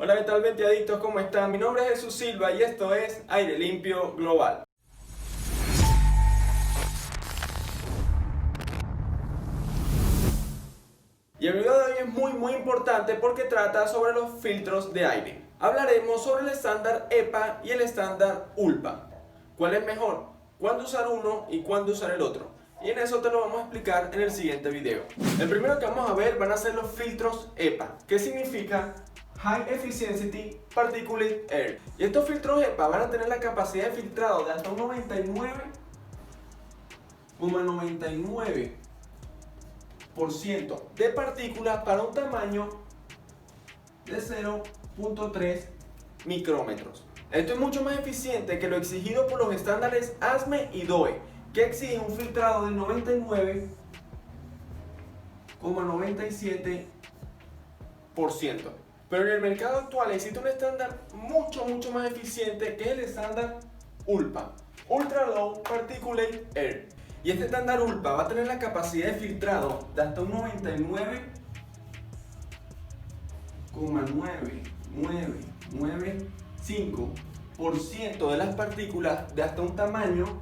Hola, ¿qué tal, Ventiadictos? ¿Cómo están? Mi nombre es Jesús Silva y esto es Aire Limpio Global. Y el video de hoy es muy importante porque trata sobre los filtros de aire. Hablaremos sobre el estándar EPA y el estándar ULPA. ¿Cuál es mejor? ¿Cuándo usar uno y cuándo usar el otro? Y en eso te lo vamos a explicar en el siguiente video. El primero que vamos a ver van a ser los filtros EPA. ¿Qué significa? High Efficiency Particulate Air. Y estos filtros EPA van a tener la capacidad de filtrado de hasta un 99,99% de partículas para un tamaño de 0.3 micrómetros. Esto es mucho más eficiente que lo exigido por los estándares ASME y DOE, que exigen un filtrado del 99,97%. Pero en el mercado actual existe un estándar mucho más eficiente, que es el estándar ULPA, Ultra Low Particulate Air. Y este estándar ULPA va a tener la capacidad de filtrado de hasta un 99,9995% de las partículas de hasta un tamaño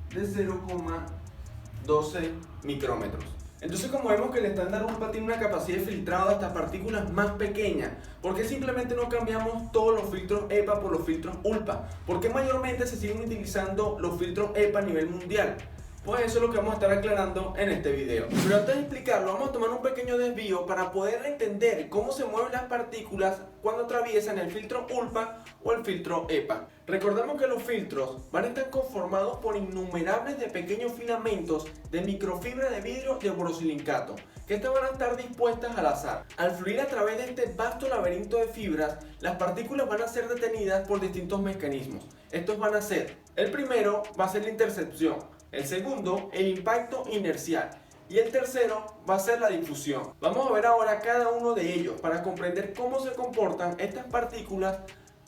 de 0,12 micrómetros. Entonces, como vemos que el estándar ULPA tiene una capacidad de filtrado de hasta partículas más pequeñas, ¿por qué simplemente no cambiamos todos los filtros EPA por los filtros ULPA? ¿Por qué mayormente se siguen utilizando los filtros EPA a nivel mundial? Pues eso es lo que vamos a estar aclarando en este video. Pero antes de explicarlo, vamos a tomar un pequeño desvío para poder entender cómo se mueven las partículas cuando atraviesan el filtro ULPA o el filtro EPA. Recordemos que los filtros van a estar conformados por innumerables de pequeños filamentos de microfibra de vidrio de borosilicato, que estas van a estar dispuestas al azar. Al fluir a través de este vasto laberinto de fibras, las partículas van a ser detenidas por distintos mecanismos. Estos van a ser: el primero va a ser la intercepción, el segundo, el impacto inercial, y el tercero va a ser la difusión. Vamos a ver ahora cada uno de ellos para comprender cómo se comportan estas partículas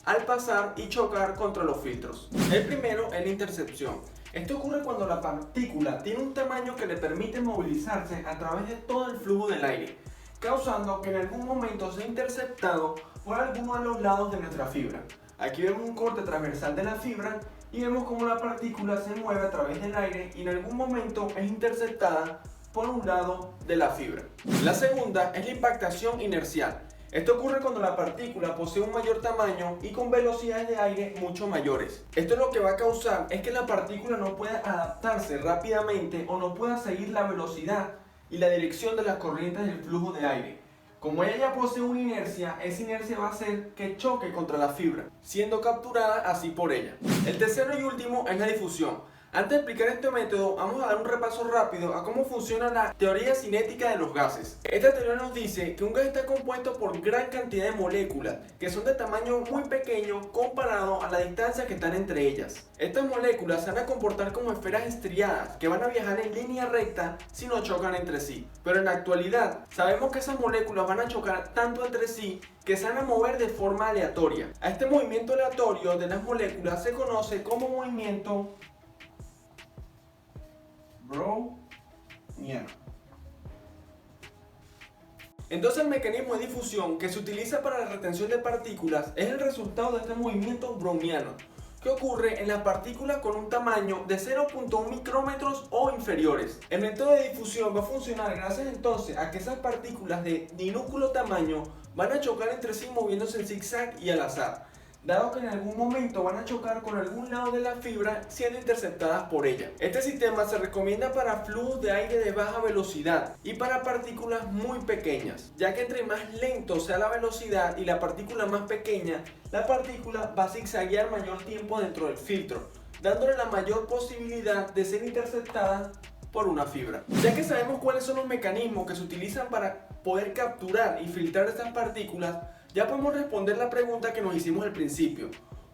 al pasar y chocar contra los filtros. El primero es la intercepción. Esto ocurre cuando la partícula tiene un tamaño que le permite movilizarse a través de todo el flujo del aire, causando que en algún momento sea interceptado por alguno de los lados de nuestra fibra. Aquí vemos un corte transversal de la fibra y vemos cómo la partícula se mueve a través del aire y en algún momento es interceptada por un lado de la fibra. La segunda es la impactación inercial. Esto ocurre cuando la partícula posee un mayor tamaño y con velocidades de aire mucho mayores. Esto lo que va a causar es que la partícula no pueda adaptarse rápidamente o no pueda seguir la velocidad y la dirección de las corrientes del flujo de aire. Como ella ya posee una inercia, esa inercia va a hacer que choque contra la fibra, siendo capturada así por ella. El tercero y último es la difusión. Antes de explicar este método, vamos a dar un repaso rápido a cómo funciona la teoría cinética de los gases. Esta teoría nos dice que un gas está compuesto por gran cantidad de moléculas que son de tamaño muy pequeño comparado a la distancia que están entre ellas. Estas moléculas se van a comportar como esferas estriadas que van a viajar en línea recta si no chocan entre sí. Pero en la actualidad sabemos que esas moléculas van a chocar tanto entre sí que se van a mover de forma aleatoria. A este movimiento aleatorio de las moléculas se conoce como movimiento browniano. Entonces, el mecanismo de difusión que se utiliza para la retención de partículas es el resultado de este movimiento browniano, que ocurre en las partículas con un tamaño de 0.1 micrómetros o inferiores. El método de difusión va a funcionar gracias entonces a que esas partículas de minúsculo tamaño van a chocar entre sí moviéndose en zigzag y al azar, dado que en algún momento van a chocar con algún lado de la fibra siendo interceptadas por ella. Este sistema se recomienda para flujos de aire de baja velocidad y para partículas muy pequeñas, ya que entre más lento sea la velocidad y la partícula más pequeña, la partícula va a zigzaguear mayor tiempo dentro del filtro, dándole la mayor posibilidad de ser interceptada por una fibra. Ya que sabemos cuáles son los mecanismos que se utilizan para poder capturar y filtrar estas partículas, ya podemos responder la pregunta que nos hicimos al principio: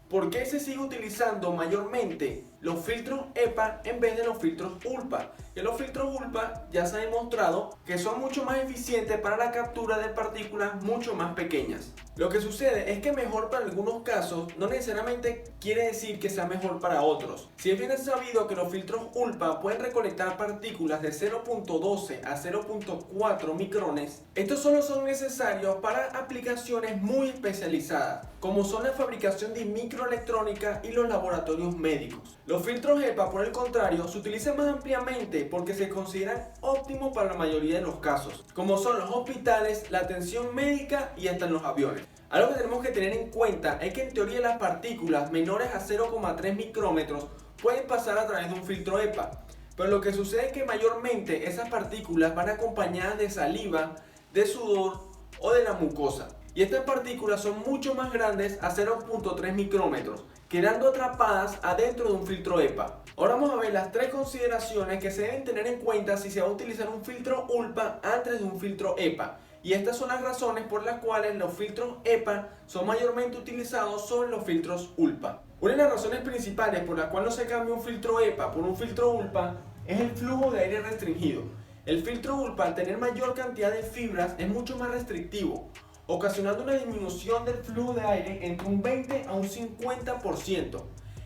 ¿por qué se sigue utilizando mayormente los filtros EPA en vez de los filtros ULPA. Que los filtros ULPA ya se ha demostrado que son mucho más eficientes para la captura de partículas mucho más pequeñas. Lo que sucede es que mejor para algunos casos no necesariamente quiere decir que sea mejor para otros. Si es bien sabido que los filtros ULPA pueden recolectar partículas de 0.12 a 0.4 micrones, estos solo son necesarios para aplicaciones muy especializadas, como son la fabricación de microelectrónica y los laboratorios médicos. Los filtros EPA, por el contrario, se utilizan más ampliamente porque se consideran óptimos para la mayoría de los casos, como son los hospitales, la atención médica y hasta en los aviones. Algo que tenemos que tener en cuenta es que en teoría las partículas menores a 0,3 micrómetros pueden pasar a través de un filtro EPA, pero lo que sucede es que mayormente esas partículas van acompañadas de saliva, de sudor o de la mucosa. Y estas partículas son mucho más grandes a 0.3 micrómetros, quedando atrapadas adentro de un filtro EPA. Ahora vamos a ver las tres consideraciones que se deben tener en cuenta si se va a utilizar un filtro ULPA antes de un filtro EPA. Y estas son las razones por las cuales los filtros EPA son mayormente utilizados sobre los filtros ULPA. Una de las razones principales por las cuales no se cambia un filtro EPA por un filtro ULPA es el flujo de aire restringido. El filtro ULPA, al tener mayor cantidad de fibras, es mucho más restrictivo, ocasionando una disminución del flujo de aire entre un 20 a un 50%.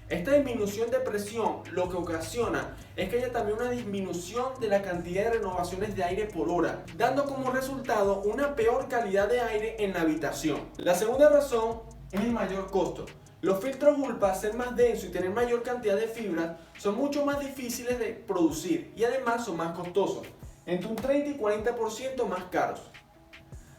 Esta disminución de presión lo que ocasiona es que haya también una disminución de la cantidad de renovaciones de aire por hora, dando como resultado una peor calidad de aire en la habitación. La segunda razón es el mayor costo. Los filtros ULPA, al ser más densos y tener mayor cantidad de fibras, son mucho más difíciles de producir y además son más costosos, entre un 30 y 40% más caros.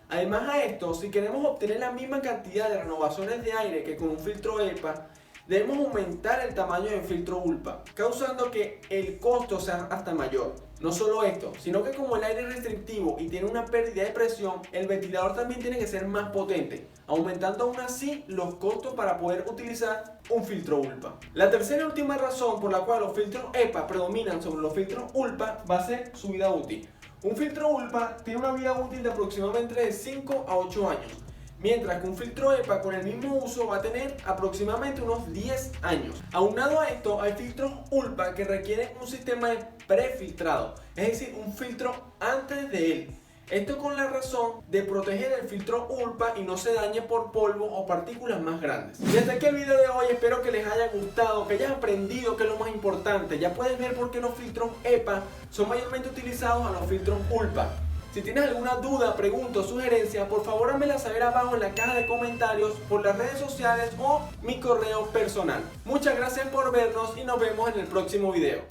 Además a esto, si queremos obtener la misma cantidad de renovaciones de aire que con un filtro EPA, debemos aumentar el tamaño del filtro ULPA, causando que el costo sea hasta mayor. No solo esto, sino que como el aire es restrictivo y tiene una pérdida de presión, el ventilador también tiene que ser más potente, aumentando aún así los costos para poder utilizar un filtro ULPA. La tercera y última razón por la cual los filtros EPA predominan sobre los filtros ULPA va a ser su vida útil. Un filtro ULPA tiene una vida útil de aproximadamente de 5 a 8 años, mientras que un filtro EPA con el mismo uso va a tener aproximadamente unos 10 años. Aunado a esto, hay filtros ULPA que requieren un sistema de prefiltrado, es decir, un filtro antes de él. Esto con la razón de proteger el filtro ULPA y no se dañe por polvo o partículas más grandes. Y hasta aquí el video de hoy, espero que les haya gustado, que hayas aprendido que es lo más importante. Ya puedes ver por qué los filtros EPA son mayormente utilizados a los filtros ULPA. Si tienes alguna duda, pregunta o sugerencia, por favor házmela saber abajo en la caja de comentarios, por las redes sociales o mi correo personal. Muchas gracias por vernos y nos vemos en el próximo video.